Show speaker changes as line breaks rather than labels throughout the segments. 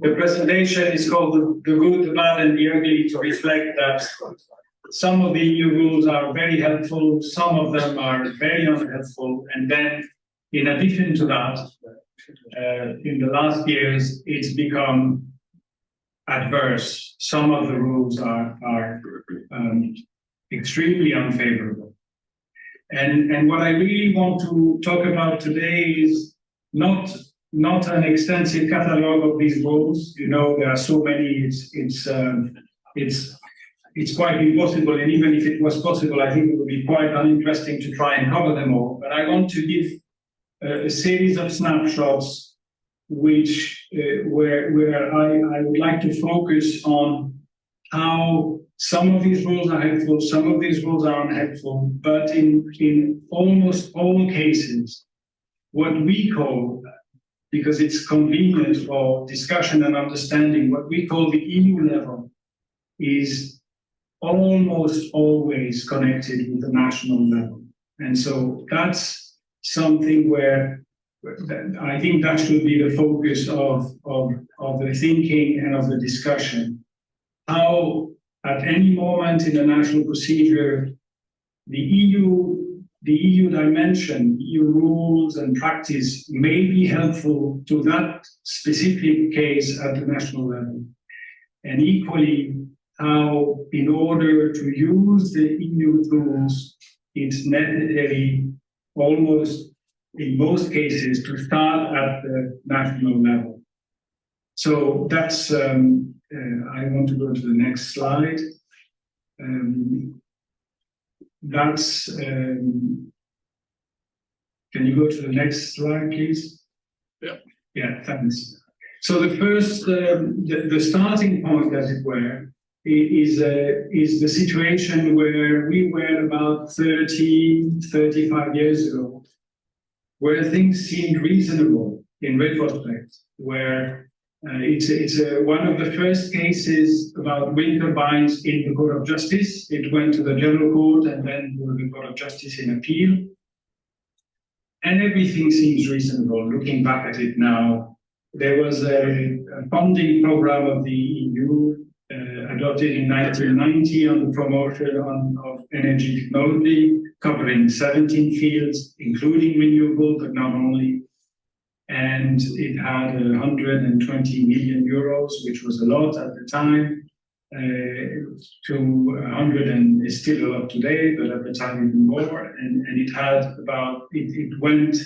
the presentation is called the Good, the Bad, and the Ugly, to reflect that some of the EU rules are very helpful, some of them are very unhelpful, and then in addition to that, in the last years, it's become adverse. Some of the rules are extremely unfavorable. And what I really want to talk about today is not an extensive catalogue of these rules. You know, there are so many, it's quite impossible, and even if it was possible, I think it would be quite uninteresting to try and cover them all. But I want to give a series of snapshots which where I would like to focus on how some of these rules are helpful, some of these rules are unhelpful, but in almost all cases, what we call, because it's convenient for discussion and understanding, what we call the EU level is almost always connected with the national level. And so that's something where I think that should be the focus of the thinking and of the discussion. How at any moment in the national procedure, the EU dimension, EU rules and practice may be helpful to that specific case at the national level. And equally, how in order to use the EU tools, it's necessary, almost in most cases, to start at the national level. So that's, I want to go to the next slide. Can you go to the next slide, please?
Yeah.
Yeah, thanks. So the first, the starting point, as it were, is the situation where we were about 35 years ago, where things seemed reasonable in retrospect, where it's one of the first cases about wind turbines in the Court of Justice. It went to the General Court and then to the Court of Justice in appeal. And everything seems reasonable. Looking back at it now, there was a funding program of the EU adopted in 1990 on the promotion of energy technology, covering 17 fields, including renewable, but not only. And it had 120 million euros, which was a lot at the time, to 100, and is still a lot today, but at the time even more. And it had about, it went,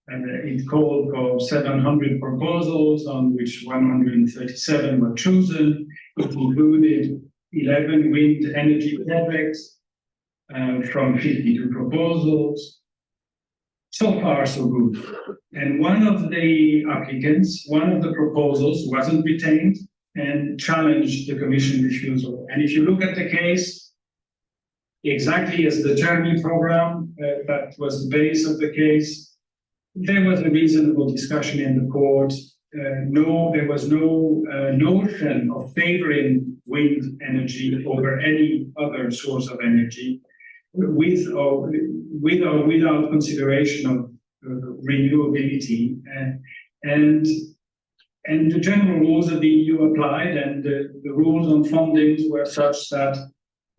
it called for 700 proposals, on which 137 were chosen. It included 11 wind energy projects from 52 proposals. So far, so good. And one of the applicants, one of the proposals wasn't retained and challenged the Commission refusal. And if you look at the case, exactly as the German program, that was the base of the case, there was a reasonable discussion in the court. There was no notion of favoring wind energy over any other source of energy, with or without consideration of renewability. And the general rules of the EU applied, and the rules on fundings were such that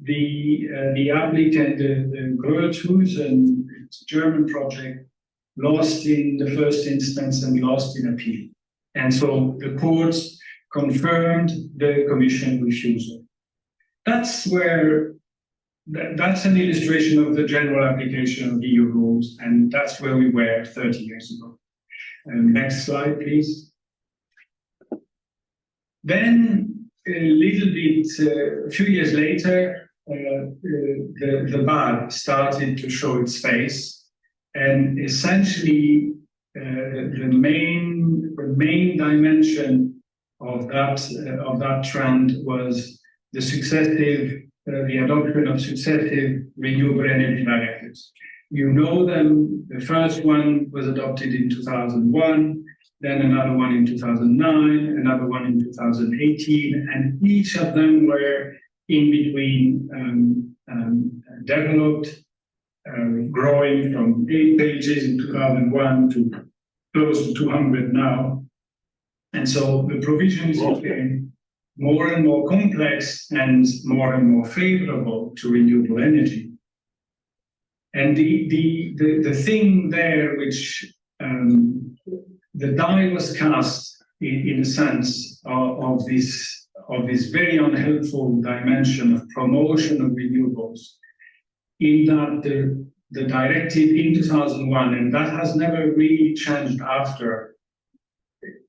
the applicant, the Großhusen, it's a German project, lost in the first instance and lost in appeal. And so the courts confirmed the Commission refusal. That's an illustration of the general application of EU rules, and that's where we were 30 years ago. Next slide, please. Then, a few years later, the bad started to show its face, and essentially the main dimension of that trend was the adoption of successive renewable energy directives. You know them. The first one was adopted in 2001, then another one in 2009, another one in 2018, and each of them were in between developed, growing from 8 pages in 2001 to close to 200 now. And so the provisions became more and more complex and more favorable to renewable energy. And the thing there which the die was cast in a sense of this very unhelpful dimension of promotion of renewables, in that the directive in 2001, and that has never really changed after,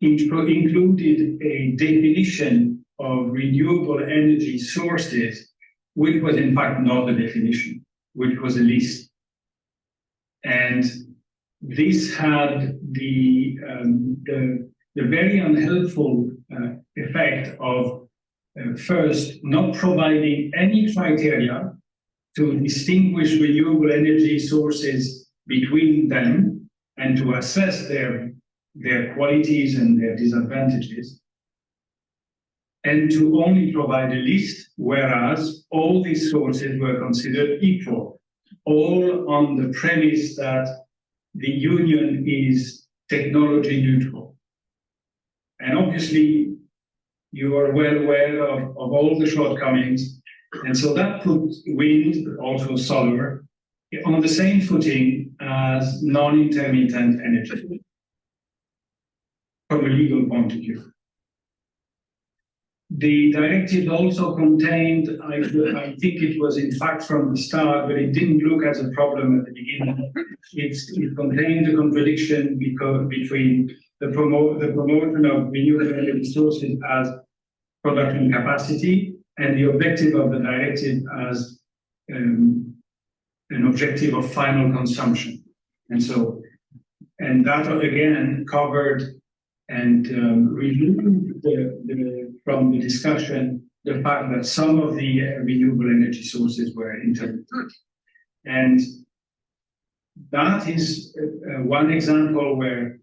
included a definition of renewable energy sources, which was in fact not a definition, which was a list. And this had the very unhelpful effect of first not providing any criteria to distinguish renewable energy sources between them and to assess their qualities and their disadvantages, and to only provide a list, whereas all these sources were considered equal, all on the premise that the union is technology neutral. And obviously, you are well aware of all the shortcomings. And so that put wind, but also solar, on the same footing as non-intermittent energy from a legal point of view. The directive also contained, I think it was in fact from the start, but it didn't look as a problem at the beginning. It contained a contradiction between the promotion of renewable energy sources as production capacity and the objective of the directive as an objective of final consumption. And that again covered and removed from the discussion the fact that some of the renewable energy sources were intermittent. And that is one example where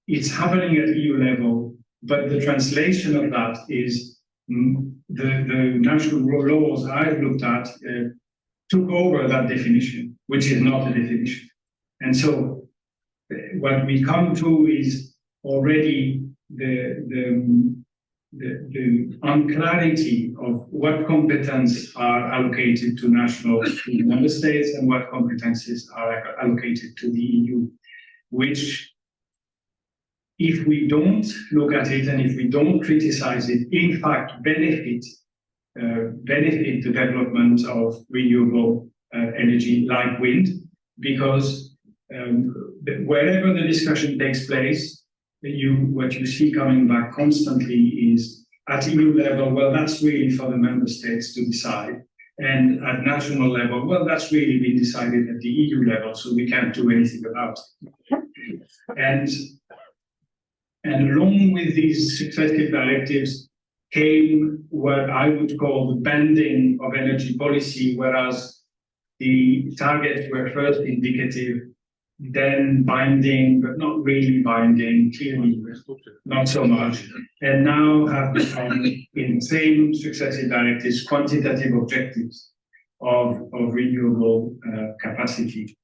it's happening at EU level, but the translation of that is the national laws I've looked at took over that definition, which is not a definition. And so what we come to is already the unclarity of what competence are allocated to national member states and what competences are allocated to the EU, which, if we don't look at it and if we don't criticize it, in fact benefit the development of renewable energy like wind, because wherever the discussion takes place, what you see coming back constantly is at EU level, well, that's really for the member states to decide. And at national level, well, that's really been decided at the EU level, so we can't do anything about it. And along with these successive directives came what I would call the banding of energy policy, whereas the targets were first indicative, then binding, but not really binding, clearly not so much, and now have become, in the same successive directives, quantitative objectives of renewable capacity.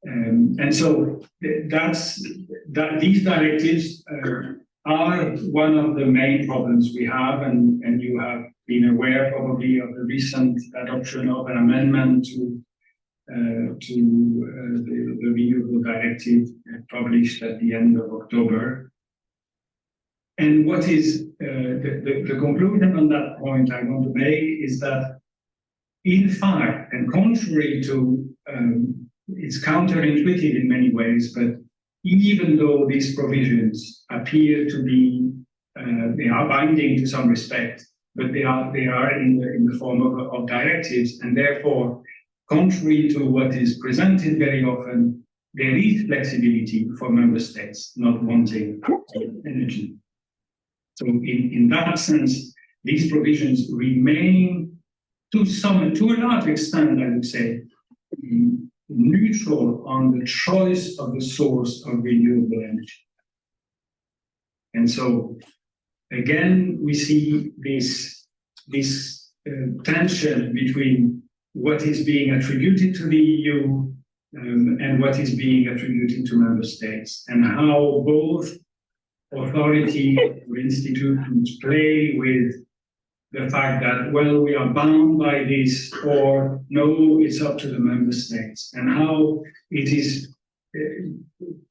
And so these directives are one of the main problems we have, and you have been aware probably of the recent adoption of an amendment to the renewable directive published at the end of October. And what is the conclusion on that point I want to make is that, in fact, and contrary to, it's counterintuitive in many ways, but even though these provisions appear to be, they are binding to some respect, but they are in the form of directives, and therefore, contrary to what is presented very often, there is flexibility for member states not wanting energy. So in that sense, these provisions remain to a large extent, I would say, neutral on the choice of the source of renewable energy. And so, again, we see this tension between what is being attributed to the EU and what is being attributed to member states, and how both authority or institutions play with the fact that, well, we are bound by this, or no, it's up to the member states, and how it is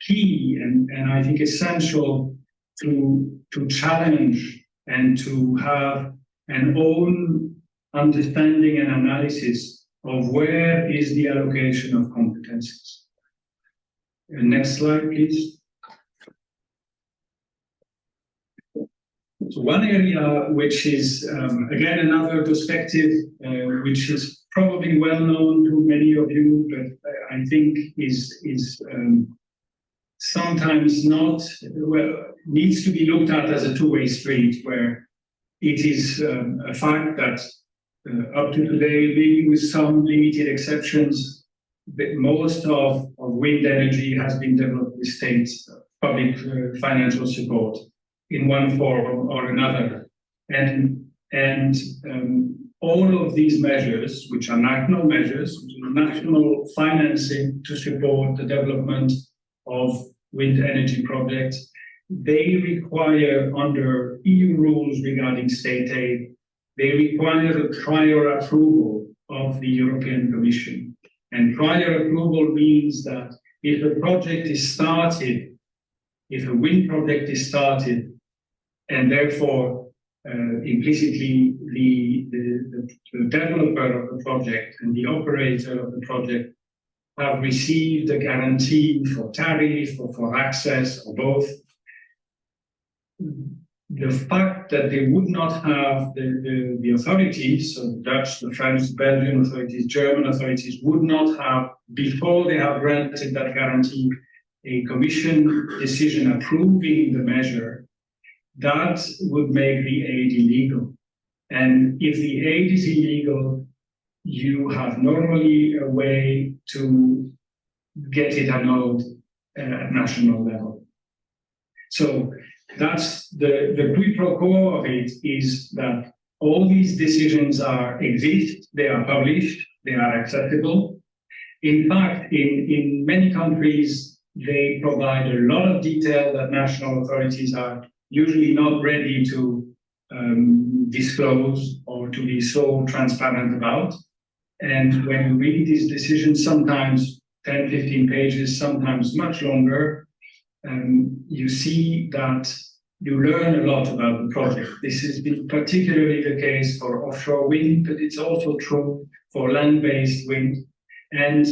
key and I think essential to challenge and to have an own understanding and analysis of where is the allocation of competencies. Next slide, please. So one area which is, again, another perspective, which is probably well known to many of you, but I think is sometimes not, well, needs to be looked at as a two-way street, where it is a fact that up to today, maybe with some limited exceptions, most of wind energy has been developed with state public financial support in one form or another. And all of these measures, which are national measures, national financing to support the development of wind energy projects, they require, under EU rules regarding state aid, they require the prior approval of the European Commission. And prior approval means that if a project is started, if a wind project is started, and therefore implicitly the developer of the project and the operator of the project have received a guarantee for tariff or for access or both, the fact that they would not have the authorities, so the Dutch, the French, the Belgian authorities, German authorities, would not have, before they have granted that guarantee, a commission decision approving the measure, that would make the aid illegal. And if the aid is illegal, you have normally a way to get it annulled at national level. So that's the quid pro quo of it, is that all these decisions exist, they are published, they are accessible. In fact, in many countries, they provide a lot of detail that national authorities are usually not ready to disclose or to be so transparent about. And when you read these decisions, sometimes 10, 15 pages, sometimes much longer, you see that you learn a lot about the project. This has been particularly the case for offshore wind, but it's also true for land-based wind. And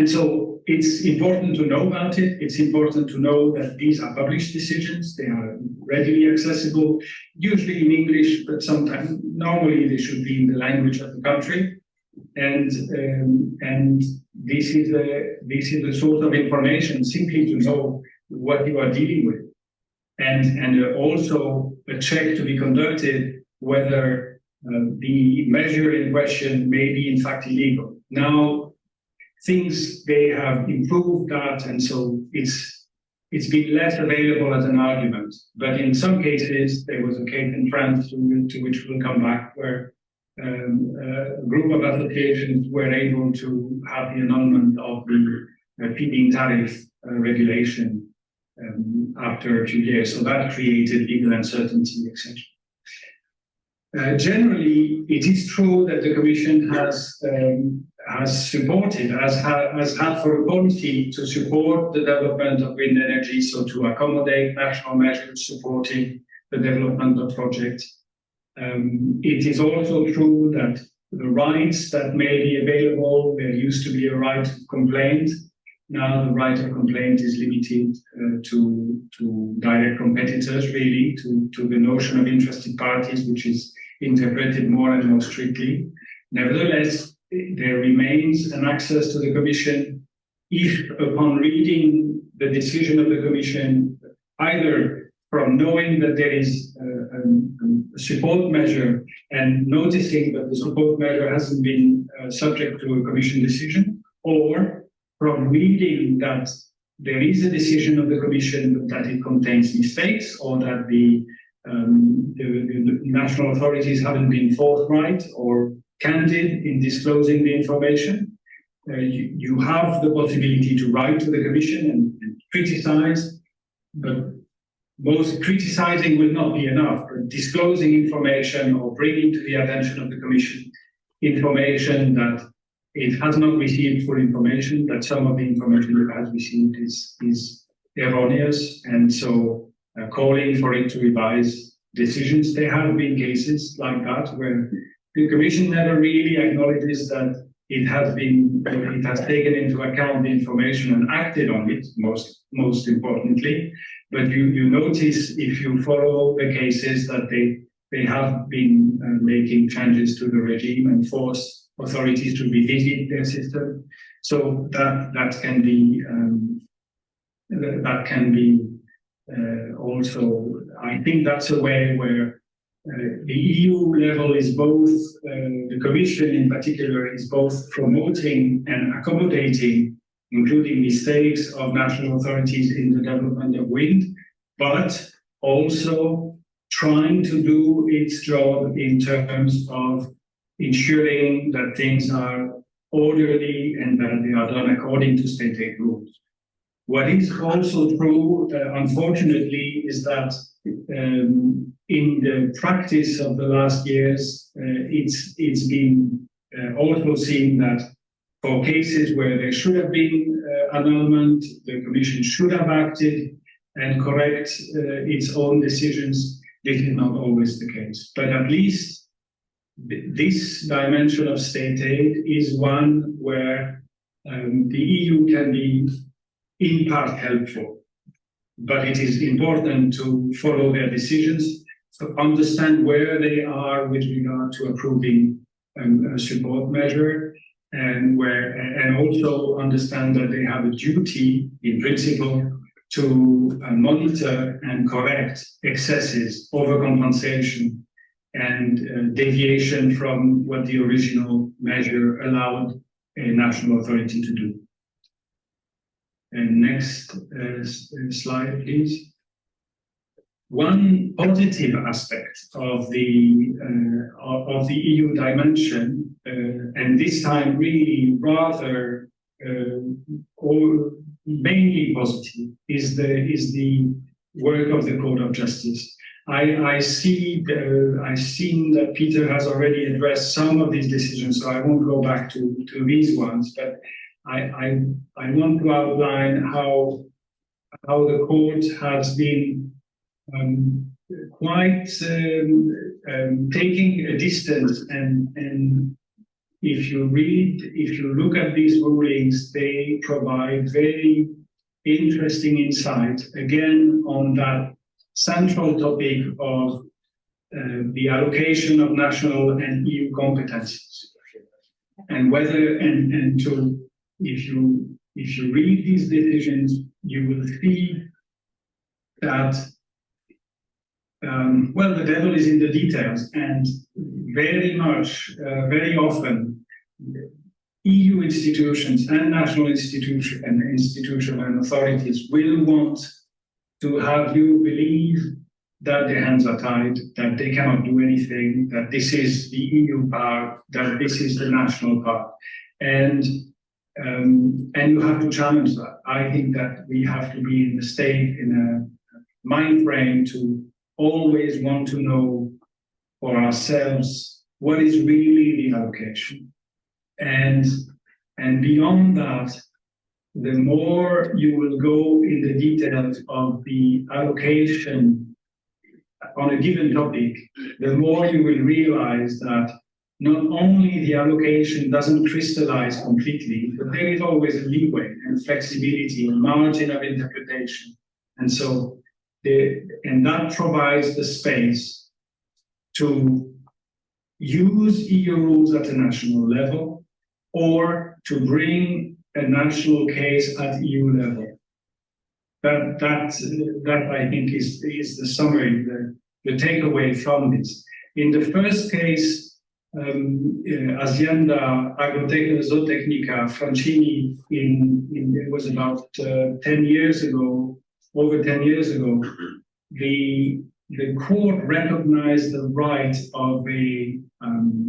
so it's important to know about it. It's important to know that these are published decisions. They are readily accessible, usually in English, but sometimes, normally they should be in the language of the country. And this is the sort of information simply to know what you are dealing with. And also a check to be conducted whether the measure in question may be in fact illegal. Now, they have improved that, and so it's been less available as an argument. But in some cases, there was a case in France to which we'll come back, where a group of associations were able to have the annulment of the feed-in tariff regulation after a few years. So that created legal uncertainty, etc. Generally, it is true that the Commission has had for a policy to support the development of wind energy, so to accommodate national measures supporting the development of projects. It is also true that the rights that may be available, there used to be a right of complaint. Now the right of complaint is limited to direct competitors, really, to the notion of interested parties, which is interpreted more and more strictly. Nevertheless, there remains an access to the Commission if, upon reading the decision of the Commission, either from knowing that there is a support measure and noticing that the support measure hasn't been subject to a Commission decision, or from reading that there is a decision of the Commission that it contains mistakes, or that the national authorities haven't been forthright or candid in disclosing the information. You have the possibility to write to the Commission and criticize, but most criticizing will not be enough, but disclosing information or bringing to the attention of the Commission information that it has not received full information, that some of the information it has received is erroneous, and so calling for it to revise decisions. There have been cases like that where the Commission never really acknowledges that it has taken into account the information and acted on it, most importantly. But you notice, if you follow the cases, that they have been making changes to the regime and force authorities to revisit their system. So that can be also, I think that's a way where the EU level is both, the Commission in particular, is both promoting and accommodating, including mistakes of national authorities in the development of wind, but also trying to do its job in terms of ensuring that things are orderly and that they are done according to state aid rules. What is also true, unfortunately, is that in the practice of the last years, it's been also seen that for cases where there should have been annulment, the Commission should have acted and correct its own decisions. This is not always the case, but at least this dimension of state aid is one where the EU can be in part helpful, but it is important to follow their decisions, to understand where they are with regard to approving a support measure, and also understand that they have a duty, in principle, to monitor and correct excesses, overcompensation, and deviation from what the original measure allowed a national authority to do. And next slide, please. One positive aspect of the EU dimension, and this time really rather or mainly positive, is the work of the Court of Justice. I've seen that Peter has already addressed some of these decisions, so I won't go back to these ones, but I want to outline how the court has been quite taking a distance, and if you look at these rulings, they provide very interesting insight again on that central topic of the allocation of national and EU competencies, and whether if you read these decisions, you will see that well, the devil is in the details, and very often EU institutions and national institutions and authorities will want to have you believe that their hands are tied, that they cannot do anything, that this is the EU part, that this is the national part, and you have to challenge that. I think that we have to be in a mind frame to always want to know for ourselves what is really the allocation. And beyond that, the more you will go in the details of the allocation on a given topic, the more you will realize that not only the allocation doesn't crystallize completely, but there is always a leeway and flexibility and margin of interpretation. And so, and that provides the space to use EU rules at a national level or to bring a national case at EU level. That I think is the summary, the takeaway from this. In the first case, Azienda Agrotecnica Francini, it was about 10 years ago, over 10 years ago, the court recognized the right of a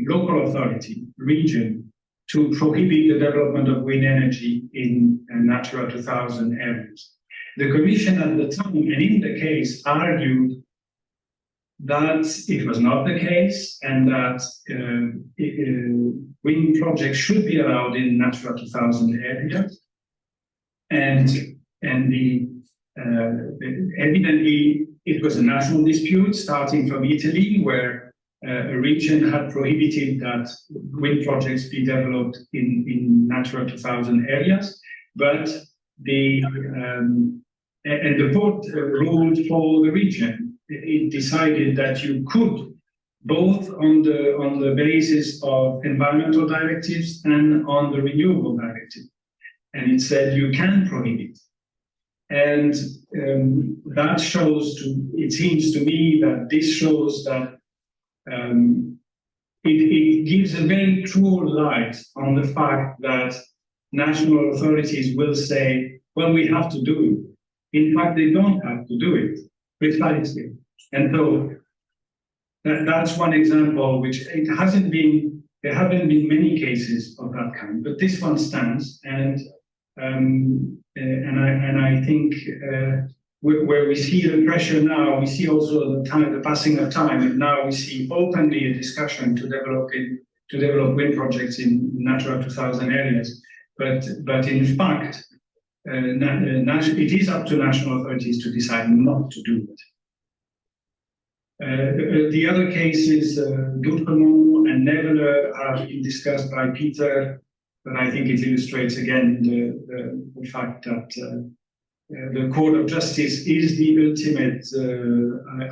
local authority, region, to prohibit the development of wind energy in Natura 2000 areas. The Commission at the time, and in the case, argued that it was not the case, and that wind projects should be allowed in Natura 2000 areas. And evidently, it was a national dispute starting from Italy, where a region had prohibited that wind projects be developed in Natura 2000 areas, but the court ruled for the region. It decided that you could, both on the basis of environmental directives and on the renewable directive, and it said you can prohibit. And that shows, it seems to me that this shows that it gives a very true light on the fact that national authorities will say, well, we have to do it. In fact, they don't have to do it, precisely. And so that's one example, which there haven't been many cases of that kind, but this one stands. And I think where we see the pressure now, we see also the passing of time, and now we see openly a discussion to develop wind projects in Natura 2000 areas. But in fact, it is up to national authorities to decide not to do it. The other cases, Dutremont and Nevele, have been discussed by Peter, but I think it illustrates again the fact that the Court of Justice is the ultimate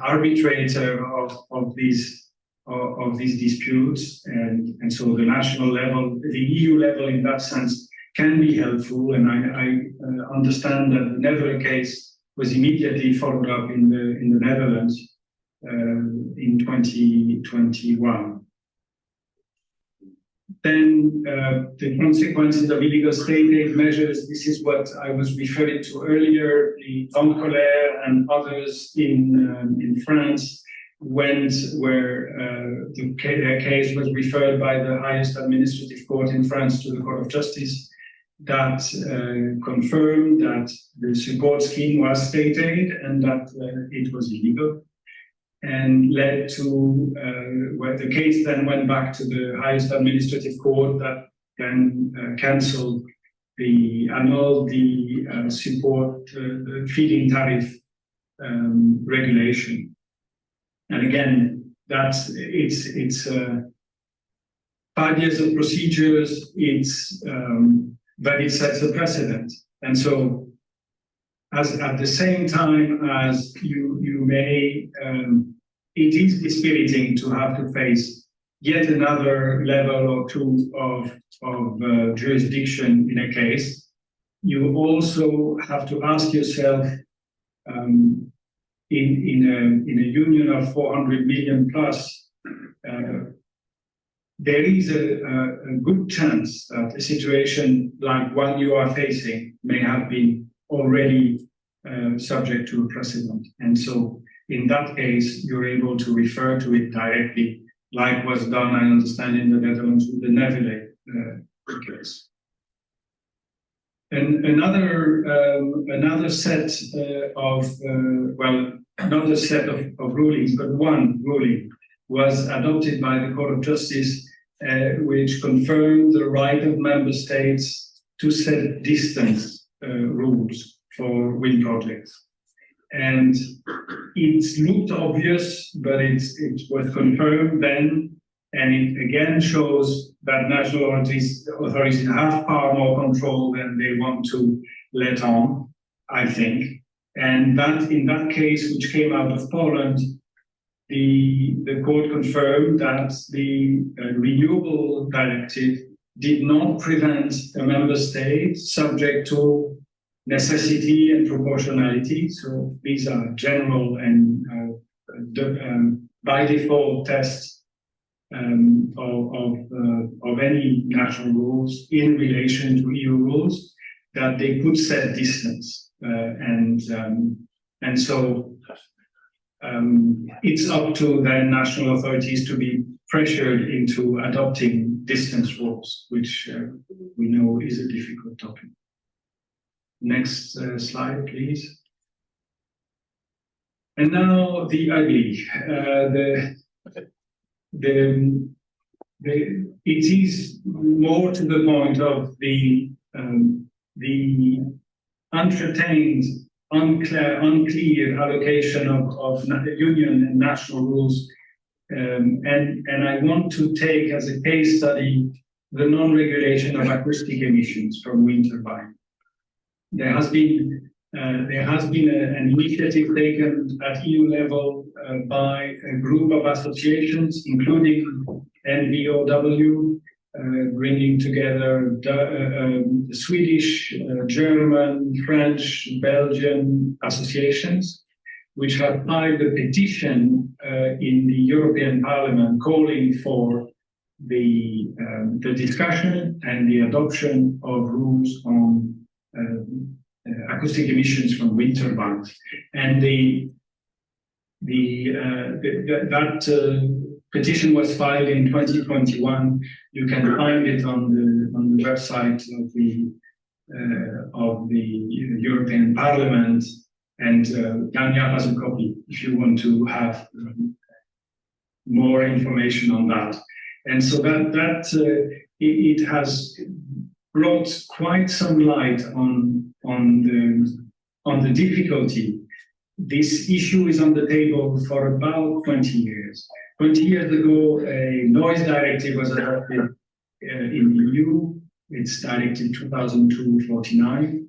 arbitrator of these disputes, and so the national level, the EU level, in that sense, can be helpful. And I understand that the Nevele case was immediately followed up in the Netherlands in 2021. Then the consequences of illegal state aid measures. This is what I was referring to earlier. The Colère and others in France where the case was referred by the highest administrative court in France to the Court of Justice, that confirmed that the support scheme was state aid and that it was illegal, and led to where the case then went back to the highest administrative court that then cancelled annulled the support, the feed-in tariff regulation. And again, it's 5 years of procedures. But it sets a precedent, and so at the same time as you may, it is dispiriting to have to face yet another level or two of jurisdiction in a case. You also have to ask yourself, in a union of 400 million plus, there is a good chance that a situation like one you are facing may have been already subject to a precedent. And so in that case, you're able to refer to it directly, like was done, I understand, in the Netherlands with the Nevele case. And another set of rulings, but one ruling was adopted by the Court of Justice, which confirmed the right of member states to set distance rules for wind projects. And it looked obvious, but it was confirmed then, and it again shows that national authorities have far more control than they want to let on, I think. And that in that case, which came out of Poland, the court confirmed that the renewable directive did not prevent a member state subject to necessity and proportionality. So these are general and by default tests of any national rules in relation to EU rules, that they could set distance, and so it's up to then national authorities to be pressured into adopting distance rules, which we know is a difficult topic. Next slide, please. And now the ugly. It is more to the point of the uncertained, unclear allocation of union and national rules. And I want to take as a case study the non-regulation of acoustic emissions from wind turbines. There has been an initiative taken at EU level by a group of associations, including NLVOW, bringing together Swedish, German, French, Belgian associations, which have filed a petition in the European Parliament calling for the discussion and the adoption of rules on acoustic emissions from wind turbines. And that petition was filed in 2021. You can find it on the website of the European Parliament, and Tanya has a copy if you want to have more information on that. And so it has brought quite some light on the difficulty. This issue is on the table for about 20 years. 20 years ago, a noise directive was adopted in the EU. It's Directive 2002/49.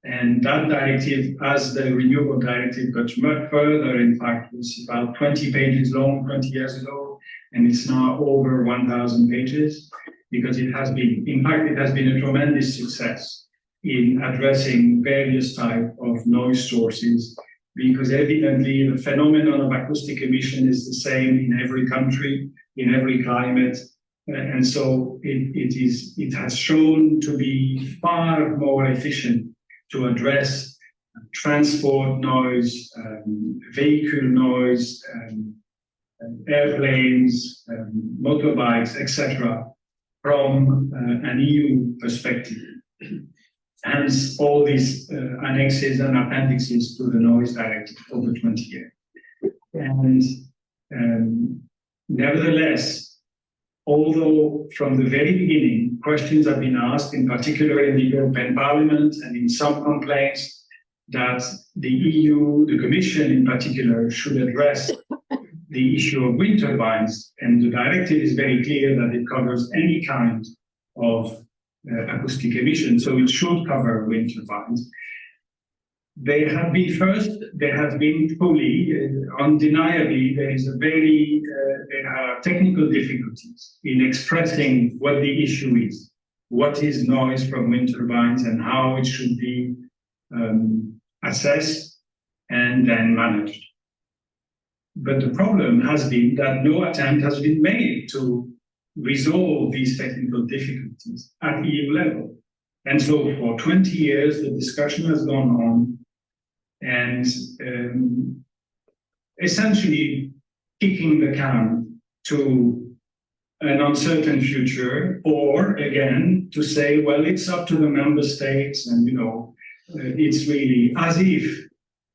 And that directive, as the renewable directive, got much further. In fact, it was about 20 pages long 20 years ago, and it's now over 1,000 pages, because it has been, in fact, it has been a tremendous success in addressing various types of noise sources, because evidently the phenomenon of acoustic emission is the same in every country, in every climate. And so it has shown to be far more efficient to address transport noise, vehicle noise, airplanes, motorbikes, etc., from an EU perspective. Hence, all these annexes and appendixes to the noise directive over 20 years. And nevertheless, although from the very beginning, questions have been asked, in particular in the European Parliament and in some complaints, that the EU, the Commission in particular, should address the issue of wind turbines. And the directive is very clear that it covers any kind of acoustic emission, so it should cover wind turbines. There have been fully, undeniably, there are technical difficulties in expressing what the issue is, what is noise from wind turbines and how it should be assessed and then managed. But the problem has been that no attempt has been made to resolve these technical difficulties at EU level. And so for 20 years, the discussion has gone on, and essentially kicking the can to an uncertain future, or again, to say, well, it's up to the member states, and it's really as if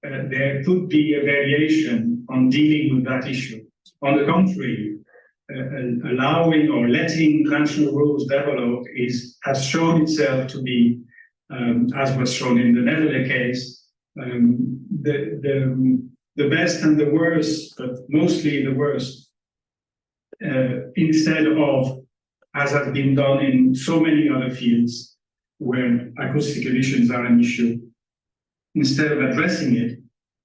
there could be a variation on dealing with that issue. On the contrary, allowing or letting national rules develop has shown itself to be, as was shown in the Netherlands case, the best and the worst, but mostly the worst, instead of, as has been done in so many other fields where acoustic emissions are an issue, instead of addressing it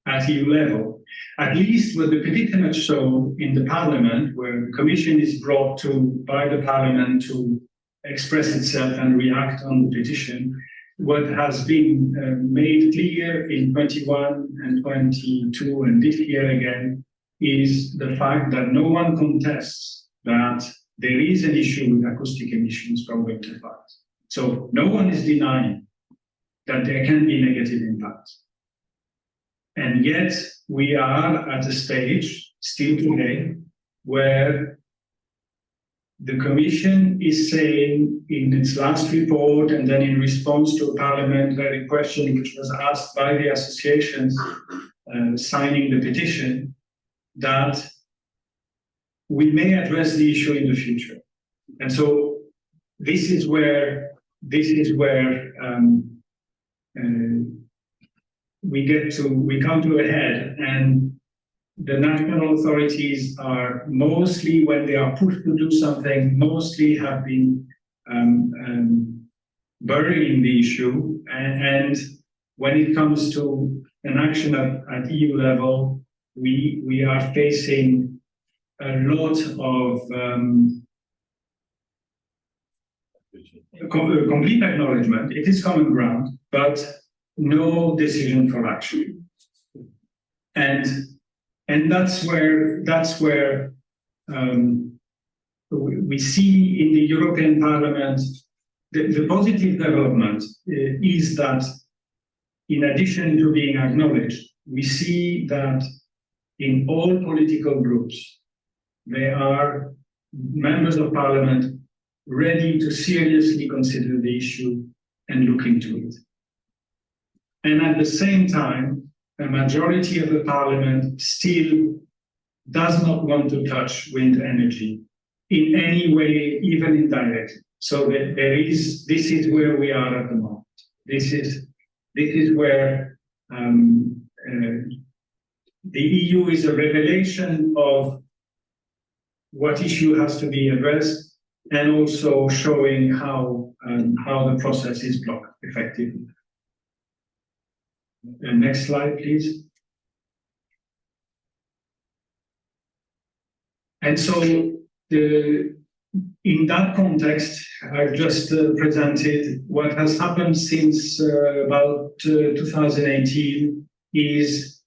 at EU level. At least what the petition has shown in the Parliament, where the Commission is brought to by the Parliament to express itself and react on the petition, what has been made clear in 21 and 22 and this year again is the fact that no one contests that there is an issue with acoustic emissions from wind turbines. So no one is denying that there can be negative impacts. And yet we are at a stage still today where the Commission is saying in its last report, and then in response to a parliamentary question which was asked by the associations signing the petition, that we may address the issue in the future. And so this is where we come to a head, and the national authorities are mostly, when they are pushed to do something, mostly have been burying the issue. And when it comes to an action at EU level, we are facing a lot of complete acknowledgement. It is common ground, but no decision for action. And that's where we see in the European Parliament the positive development is that, in addition to being acknowledged, we see that in all political groups there are members of Parliament ready to seriously consider the issue and look into it. And at the same time, a majority of the Parliament still does not want to touch wind energy in any way, even indirectly. So this is where we are at the moment. This is where the EU is a revelation of what issue has to be addressed, and also showing how the process is blocked effectively. Next slide, please. And so, in that context, I've just presented what has happened since about 2018 is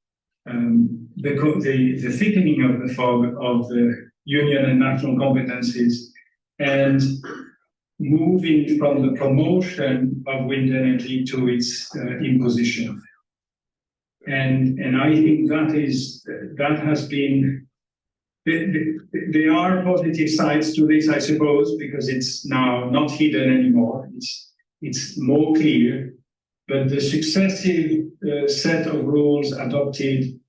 the thickening of the fog of the union and national competencies, and moving from the promotion of wind energy to its imposition. And I think that has been, there are positive sides to this, I suppose, because it's now not hidden anymore. It's more clear, but the successive set of rules adopted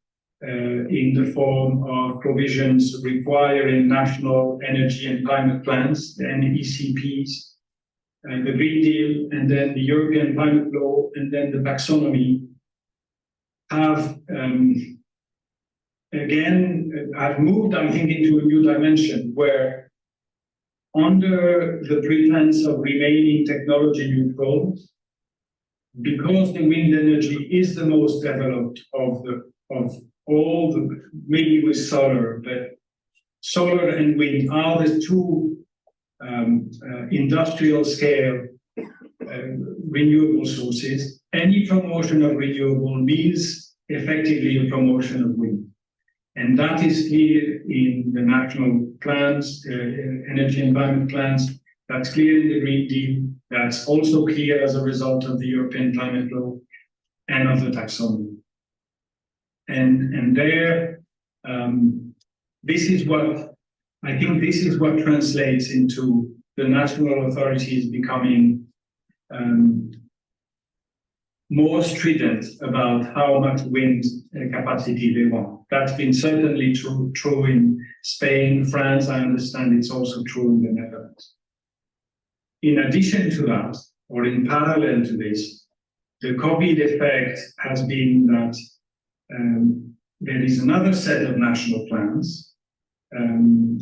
in the form of provisions requiring national energy and climate plans, the NECPs, the Green Deal, and then the European Climate Law, and then the taxonomy, have moved, I think, into a new dimension where, under the pretense of remaining technology neutral, because the wind energy is the most developed of all the, maybe with solar, but solar and wind are the two industrial scale renewable sources. Any promotion of renewable means effectively a promotion of wind. And that is clear in the national plans, energy and climate plans. That's clear in the Green Deal. That's also clear as a result of the European Climate Law and of the taxonomy. And there, this is what translates into the national authorities becoming more strident about how much wind capacity they want. That's been certainly true in Spain, France. I understand it's also true in the Netherlands. In addition to that, or in parallel to this, the COVID effect has been that there is another set of national plans in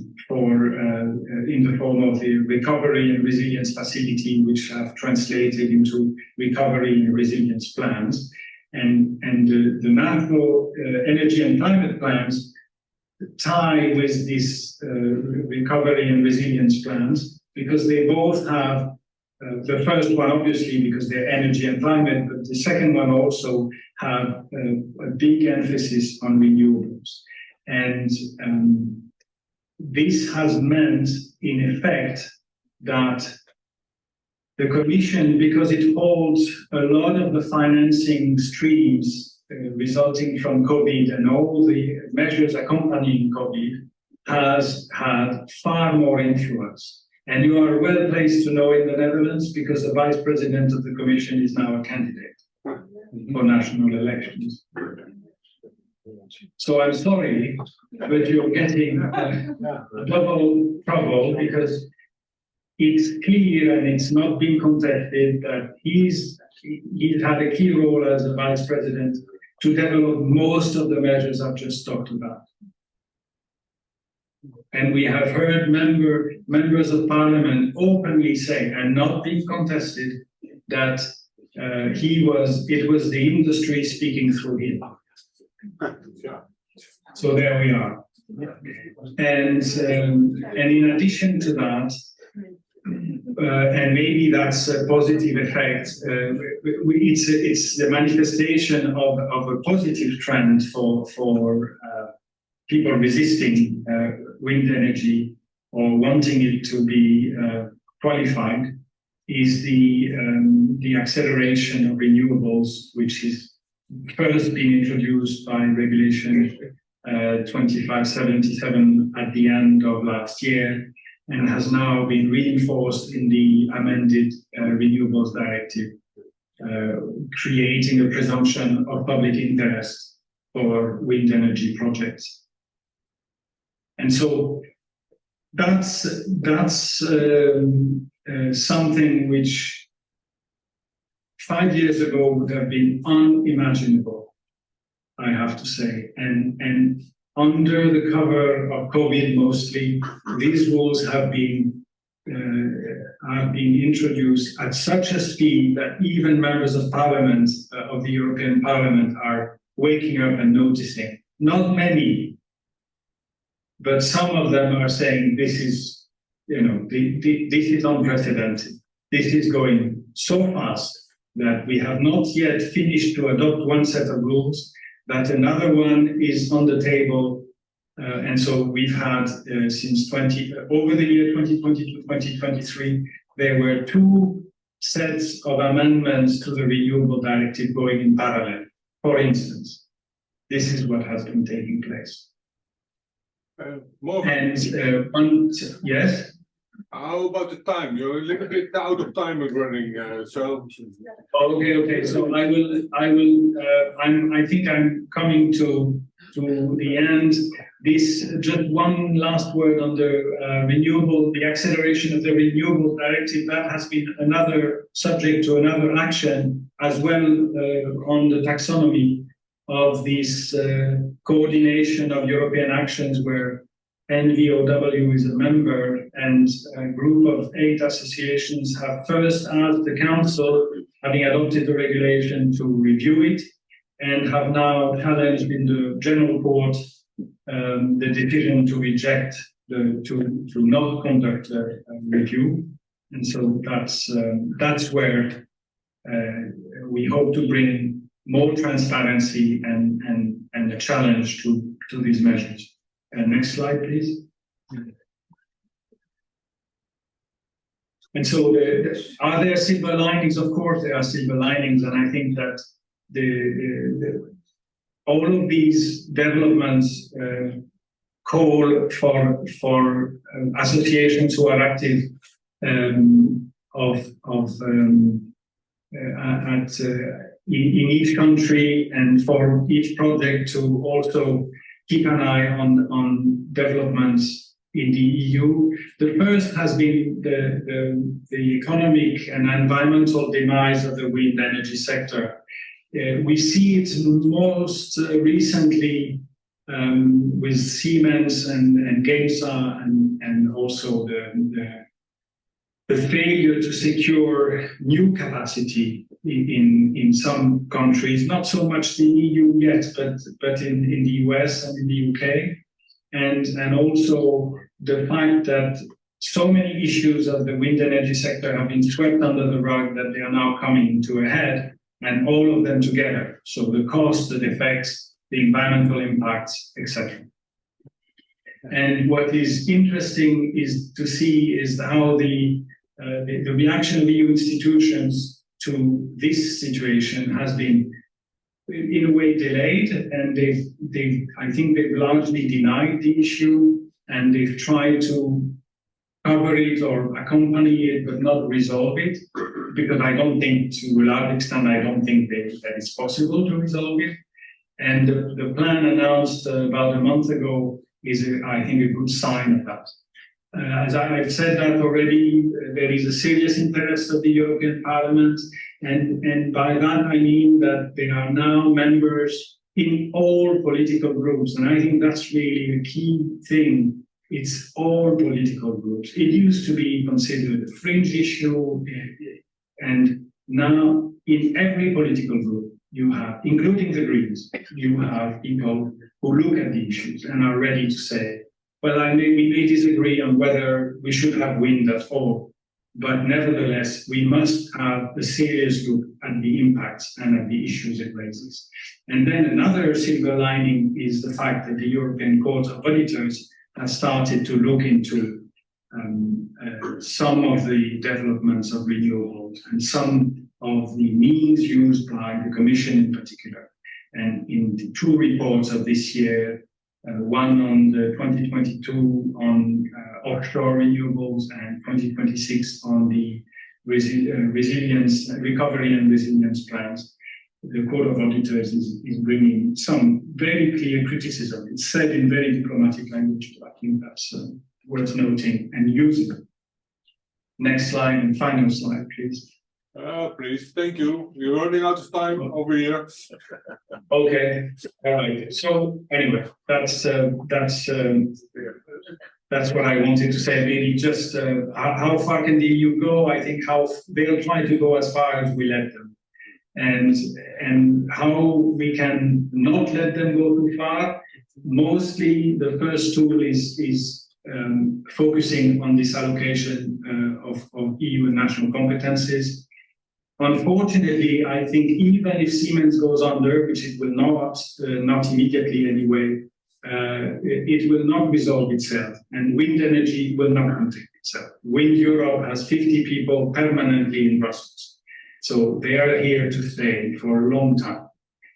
the form of the Recovery and Resilience Facility, which have translated into Recovery and Resilience Plans. And the national energy and climate plans tie with this Recovery and Resilience Plans, because they both have the first one, obviously, because they're energy and climate, but the second one also have a big emphasis on renewables. And this has meant, in effect, that the Commission, because it holds a lot of the financing streams resulting from COVID and all the measures accompanying COVID, has had far more influence. And you are well placed to know in the Netherlands because the Vice President of the Commission is now a candidate for national elections. So I'm sorry, but you're getting double trouble because it's clear and it's not been contested that he's had a key role as a Vice President to develop most of the measures I've just talked about. And we have heard members of Parliament openly say, and not being contested, that it was the industry speaking through him. So there we are. And in addition to that, and maybe that's a positive effect, it's the manifestation of a positive trend for people resisting wind energy or wanting it to be qualified, is the acceleration of renewables, which is first being introduced by regulation 2577 at the end of last year, and has now been reinforced in the amended Renewables Directive, creating a presumption of public interest for wind energy projects. And so that's something which 5 years ago would have been unimaginable, I have to say. And under the cover of COVID mostly, these rules have been introduced at such a speed that even members of Parliament, of the European Parliament, are waking up and noticing. Not many, but some of them are saying this is, this is unprecedented. This is going so fast that we have not yet finished to adopt one set of rules, that another one is on the table. And so we've had since over the year 2022-2023, there were 2 sets of amendments to the Renewable Directive going in parallel. For instance, this is what has been taking place. Yes?
How about the time? You're a little bit out of time running, so.
Okay. So I think I'm coming to the end. Just one last word on the acceleration of the Renewable Directive. That has been another subject to another action as well on the taxonomy of this coordination of European actions where NLVOW is a member, and a group of 8 associations have first asked the Council, having adopted the regulation, to review it, and have now challenged in the General Court the decision to reject, to not conduct a review. And so that's where we hope to bring more transparency and a challenge to these measures. Next slide, please. And so, are there silver linings? Of course, there are silver linings, and I think that all of these developments call for associations who are active in each country and for each project to also keep an eye on developments in the EU. The first has been the economic and environmental demise of the wind energy sector. We see it most recently with Siemens and Gamesa, and also the failure to secure new capacity in some countries, not so much the EU yet, but in the US and in the UK, and also the fact that so many issues of the wind energy sector have been swept under the rug that they are now coming to a head, and all of them together. So the cost, the effects, the environmental impacts, etc. And what is interesting is to see is how the reaction of EU institutions to this situation has been, in a way, delayed, and I think they've largely denied the issue. and they've tried to cover it or accompany it, but not resolve it, because I don't think, to a large extent, I don't think that it's possible to resolve it. And the plan announced about a month ago is, I think, a good sign of that. As I've said that already, there is a serious interest of the European Parliament, and by that I mean that there are now members in all political groups, and I think that's really a key thing. It's all political groups. It used to be considered a fringe issue, and now in every political group you have, including the Greens, you have people who look at the issues and are ready to say, well, we may disagree on whether we should have wind at all, but nevertheless, we must have a serious look at the impacts and at the issues it raises. And then another silver lining is the fact that the European Court of Auditors has started to look into some of the developments of renewables and some of the means used by the Commission in particular. And in the two reports of this year, one on the 2022 on offshore renewables and 2026 on the recovery and resilience plans, the Court of Auditors is bringing some very clear criticism. It's said in very diplomatic language, but I think that's worth noting and using. Next slide and final slide, please.
Please, thank you. We're running out of time over here.
Okay, all right. So anyway, that's what I wanted to say. Maybe just how far can the EU go? I think they'll try to go as far as we let them, and how we can not let them go too far. Mostly, the first tool is focusing on this allocation of EU and national competences. Unfortunately, I think even if Siemens goes under, which it will not immediately anyway, it will not resolve itself, and wind energy will not protect itself. Wind Europe has 50 people permanently in Brussels, so they are here to stay for a long time.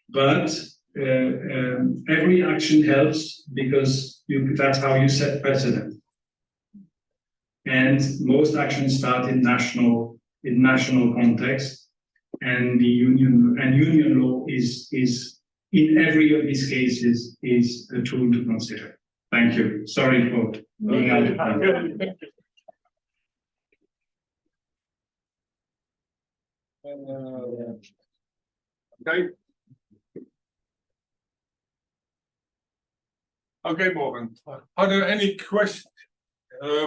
But every action helps, because that's how you set precedent. And most actions start in national context, and the union law is in every of these cases is a tool to consider. Thank you. Sorry for being out of time.
Okay. Okay, Morgan. Are there any questions?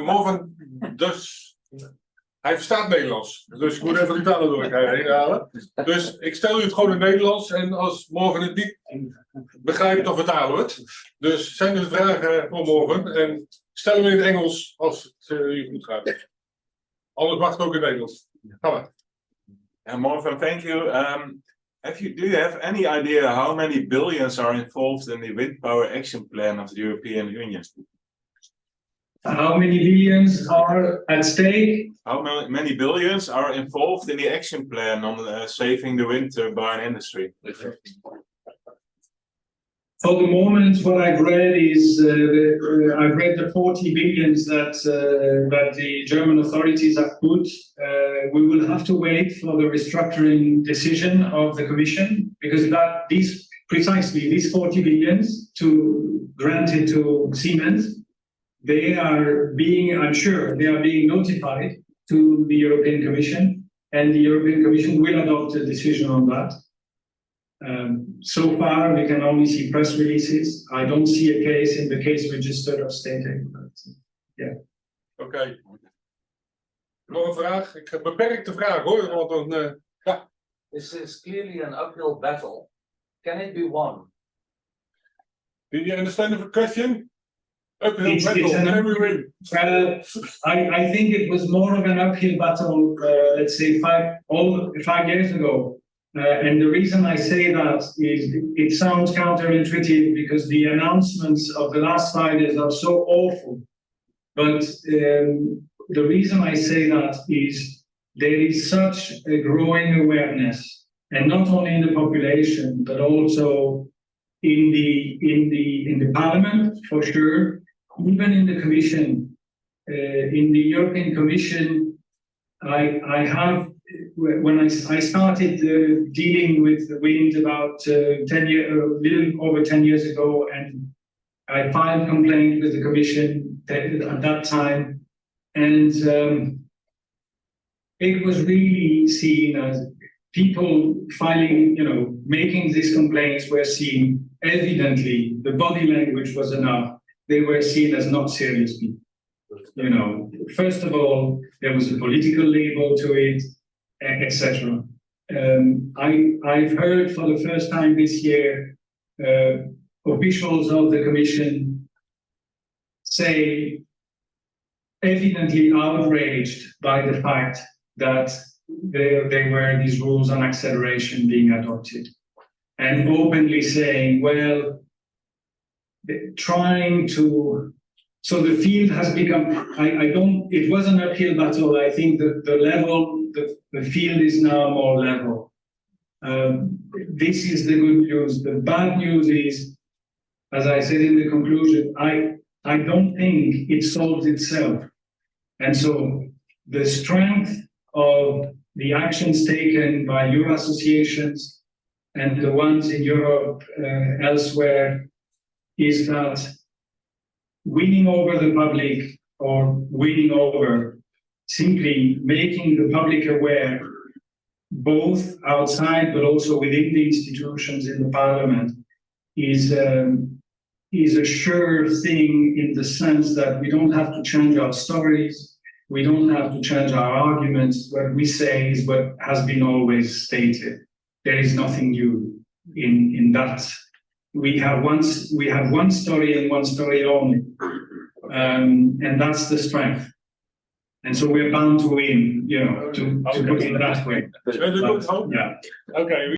Morgan, dus hij verstaat Nederlands, dus ik moet even de talen door elkaar heen halen. Dus ik stel u het gewoon in Nederlands, en als Morgan het niet begrijpt, dan vertalen we het. Dus zijn er vragen voor Morgan, en stel hem in het Engels als het u goed gaat. Anders mag het ook in Nederlands. Ga maar.
Morvan, thank you. Do you have any idea how many billions are involved in the wind power action plan of the European Union?
How many billions are at stake?
How many billions are involved in the action plan on saving the wind turbine industry?
For the moment, what I've read is I've read the 40 billions that the German authorities have put. We will have to wait for the restructuring decision of the Commission, because these 40 billions to grant it to Siemens, they are being, I'm sure, they are being notified to the European Commission, and the European Commission will adopt a decision on that. So far, we can only see press releases. I don't see a case in the case register of state aid. Yeah.
Oké. Nog een vraag? Ik heb beperkte vraag hoor. Want dan, ja.
This is clearly an uphill battle. Can it be won?
Did you understand the question? Uphill
It's
battle. Can we win?
I think it was more of an uphill battle, let's say 5 years ago. And the reason I say that is it sounds counterintuitive, because the announcements of the last 5 years are so awful. But the reason I say that is there is such a growing awareness, and not only in the population, but also in the parliament, for sure, even in the Commission, in the European Commission, I have, when I started dealing with the wind about 10 years, a little over 10 years ago, and I filed complaint with the Commission at that time, and it was really seen as people filing, making these complaints were seen evidently, the body language was enough, they were seen as not serious people. First of all, there was a political label to it, etc. I've heard for the first time this year officials of the Commission say evidently outraged by the fact that there were these rules on acceleration being adopted, and openly saying, well, trying to. So the field has become, it was an uphill battle. I think that the field is now more level. This is the good news. The bad news is, as I said in the conclusion, I don't think it solves itself. And so the strength of the actions taken by your associations and the ones in Europe, elsewhere, is that winning over the public, or winning over simply making the public aware, both outside but also within the institutions in the parliament, is a sure thing, in the sense that we don't have to change our stories, we don't have to change our arguments. What we say is what has been always stated. There is nothing new in that. We have one story and one story only, and that's the strength. And so we're bound to win, to put it that way.
Yeah. Okay.